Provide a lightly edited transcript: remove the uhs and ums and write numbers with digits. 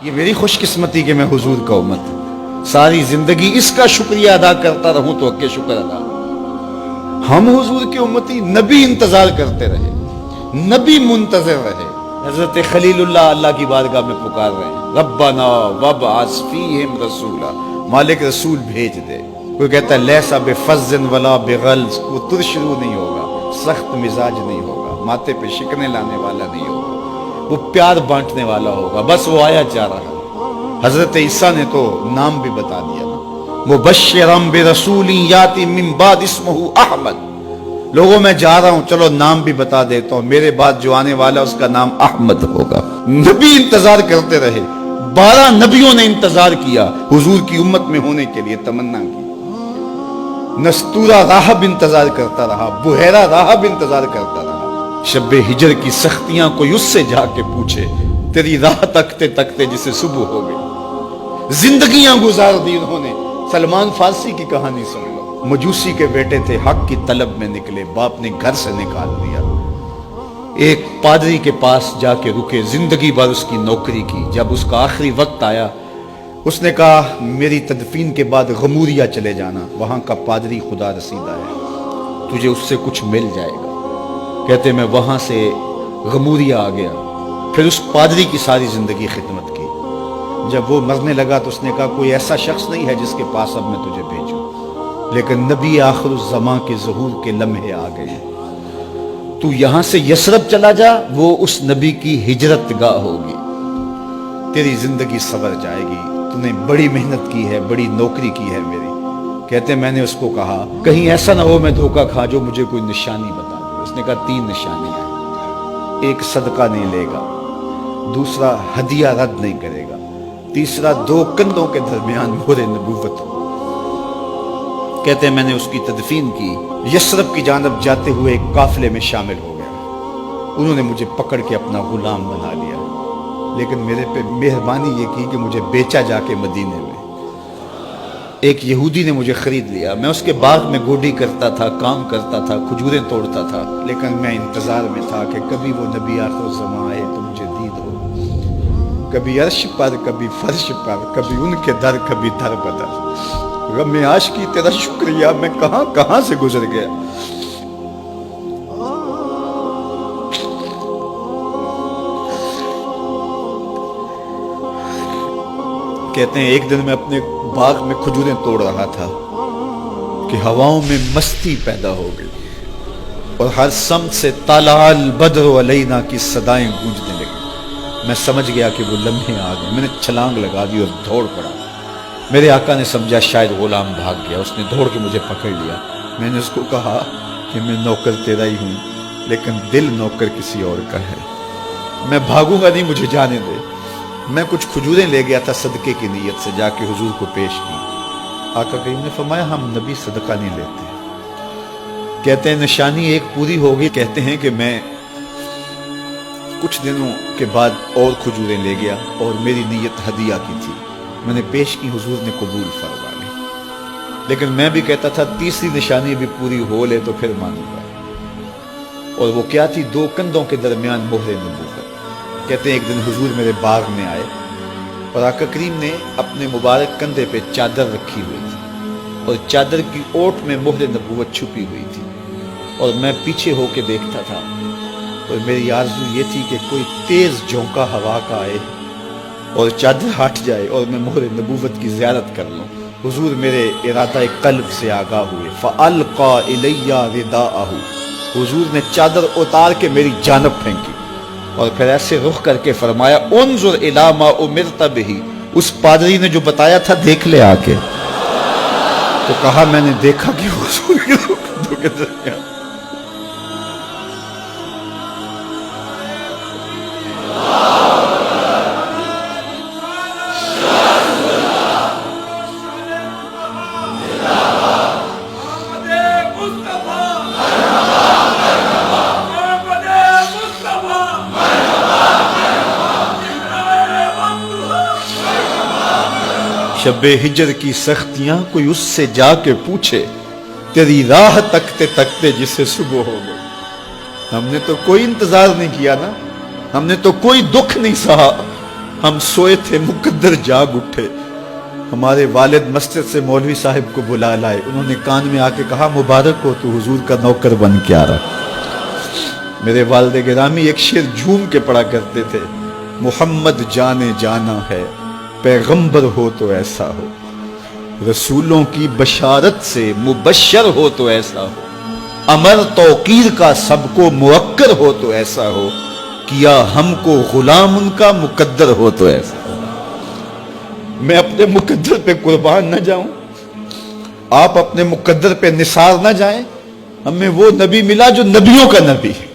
یہ میری خوش قسمتی کہ میں حضور کا امت ساری زندگی اس کا شکریہ ادا کرتا رہوں تو کہ شکر ادا. ہم حضور کے امتی نبی انتظار کرتے رہے, نبی منتظر رہے. حضرت خلیل اللہ اللہ کی بارگاہ میں پکار رہے ہیں, ربنا وابعث فیہم رسولا, مالک رسول بھیج دے. کوئی کہتا ہے لیسا بفظ ولا بغلظ, وہ ترشرو نہیں ہوگا, سخت مزاج نہیں ہوگا, ماتھے پہ شکنے لانے والا نہیں ہوگا, وہ پیار بانٹنے والا ہوگا. بس وہ آیا جا رہا. حضرت عیسیٰ نے تو نام بھی بتا دیا نا, مبشرم برسول یاتی من بعد اسمہ احمد. لوگوں میں جا رہا ہوں, چلو نام بھی بتا دیتا ہوں, میرے بعد جو آنے والا اس کا نام احمد ہوگا. نبی انتظار کرتے رہے, 12 نبیوں نے انتظار کیا حضور کی امت میں ہونے کے لیے, تمنا کی. نستورہ راہب انتظار کرتا رہا, بحیرہ راہب انتظار کرتا رہا. شب ہجر کی سختیاں کوئی اس سے جا کے پوچھے, تیری راہ تکتے تکتے جسے صبح ہو گئی. زندگیاں گزار دی انہوں نے. سلمان فارسی کی کہانی سن لو, مجوسی کے بیٹے تھے, حق کی طلب میں نکلے, باپ نے گھر سے نکال دیا. ایک پادری کے پاس جا کے رکے, زندگی بھر اس کی نوکری کی. جب اس کا آخری وقت آیا, اس نے کہا میری تدفین کے بعد غموریا چلے جانا, وہاں کا پادری خدا رسیدہ ہے, تجھے اس سے کچھ مل جائے گا. کہتے میں وہاں سے غموریا آ گیا. پھر اس پادری کی ساری زندگی خدمت کی. جب وہ مرنے لگا تو اس نے کہا کوئی ایسا شخص نہیں ہے جس کے پاس اب میں تجھے بھیجوں, لیکن نبی آخر الزمان کے ظہور کے لمحے آ گئے. تو یہاں سے یثرب چلا جا, وہ اس نبی کی ہجرت گاہ ہوگی. تیری زندگی سنور جائے گی, تو نے بڑی محنت کی ہے, بڑی نوکری کی ہے میری. کہتے میں نے اس کو کہا کہیں ایسا نہ ہو میں دھوکہ کھا جو مجھے کوئی نشانی بتا دے. اس نے کہا 3 نشانیاں ہیں, ایک صدقہ نہیں لے گا, دوسرا ہدیہ رد نہیں کرے گا, تیسرا 2 کندھوں کے درمیان مہر نبوت ہو. کہتے ہیں میں نے اس کی تدفین کی. یثرب کی جانب جاتے ہوئے ایک قافلے میں شامل ہو گیا. انہوں نے مجھے پکڑ کے اپنا غلام بنا لیا, لیکن میرے پہ مہربانی یہ کی کہ مجھے بیچا جا کے مدینے میں. ایک یہودی نے مجھے خرید لیا. میں اس کے باغ میں گوڈی کرتا تھا, کام کرتا تھا, کھجوریں توڑتا تھا, لیکن میں انتظار میں تھا کہ کبھی وہ نبی آخر الزمان آئے تو مجھے دید ہو. کبھی عرش پر, کبھی فرش پر, کبھی ان کے در, کبھی در بدر. غم عاشقی تیرا شکریہ, میں کہاں کہاں سے گزر گیا. کہتے ہیں ایک دن میں اپنے باغ میں کھجوریں توڑ رہا تھا کہ ہواؤں میں مستی پیدا ہو گئی, اور ہر سمت سے طلع البدر علینا کی صدائیں گونجنے لگی. میں سمجھ گیا کہ وہ لمحے آ گئے. میں نے چھلانگ لگا دی اور دوڑ پڑا. میرے آقا نے سمجھا شاید غلام بھاگ گیا, اس نے دوڑ کے مجھے پکڑ لیا. میں نے اس کو کہا کہ میں نوکر تیرا ہی ہوں, لیکن دل نوکر کسی اور کا ہے. میں بھاگوں گا نہیں, مجھے جانے دے. میں کچھ کھجوریں لے گیا تھا صدقے کی نیت سے, جا کے حضور کو پیش کی. آقا کریم نے فرمایا ہم نبی صدقہ نہیں لیتے. کہتے ہیں نشانی ایک پوری ہو گئی. کہتے ہیں کہ میں کچھ دنوں کے بعد اور کھجوریں لے گیا, اور میری نیت ہدیہ کی تھی. میں نے پیش کی, حضور نے قبول فرما لی. لیکن میں بھی کہتا تھا تیسری نشانی بھی پوری ہو لے تو پھر مانوں گا. اور وہ کیا تھی؟ 2 کندھوں کے درمیان مہر نبوت. کہتے ہیں ایک دن حضور میرے باغ میں آئے, اور آقا کریم نے اپنے مبارک کندھے پہ چادر رکھی ہوئی تھی, اور چادر کی اوٹ میں مہر نبوت چھپی ہوئی تھی. اور میں پیچھے ہو کے دیکھتا تھا, اور میری آرزو یہ تھی کہ کوئی تیز جھونکا ہوا کا آئے اور چادر ہٹ جائے اور میں مہر نبوت کی زیارت کر لوں. حضور میرے ارادہ قلب سے آگاہ ہوئے. فَأَلْقَى إِلَيَّ رِدَاءَهُ, حضور نے چادر اتار کے میری جانب پھینکی, اور پھر ایسے رخ کر کے فرمایا انظر الی ما امرت بہ, اس پادری نے جو بتایا تھا دیکھ لے آ کے. تو کہا میں نے دیکھا کہ حضور کے کندھوں کے درمیان. شب ہجر کی سختیاں کوئی اس سے جا کے پوچھے, تیری راہ تکتے تکتے جسے صبح ہو گئی. ہم نے تو کوئی انتظار نہیں کیا نا, ہم نے تو کوئی دکھ نہیں سہا, ہم سوئے تھے مقدر جاگ اٹھے. ہمارے والد مسجد سے مولوی صاحب کو بلا لائے. انہوں نے کان میں آ کے کہا مبارک ہو تو حضور کا نوکر بن کے آ رہا. میرے والد گرامی ایک شعر جھوم کے پڑھا کرتے تھے, محمد جانے جانا ہے پیغمبر ہو تو ایسا ہو, رسولوں کی بشارت سے مبشر ہو تو ایسا ہو, امر توقیر کا سب کو موکر ہو تو ایسا ہو, کیا ہم کو غلام ان کا مقدر ہو تو ایسا ہو. میں اپنے مقدر پہ قربان نہ جاؤں, آپ اپنے مقدر پہ نثار نہ جائیں. ہمیں وہ نبی ملا جو نبیوں کا نبی ہے.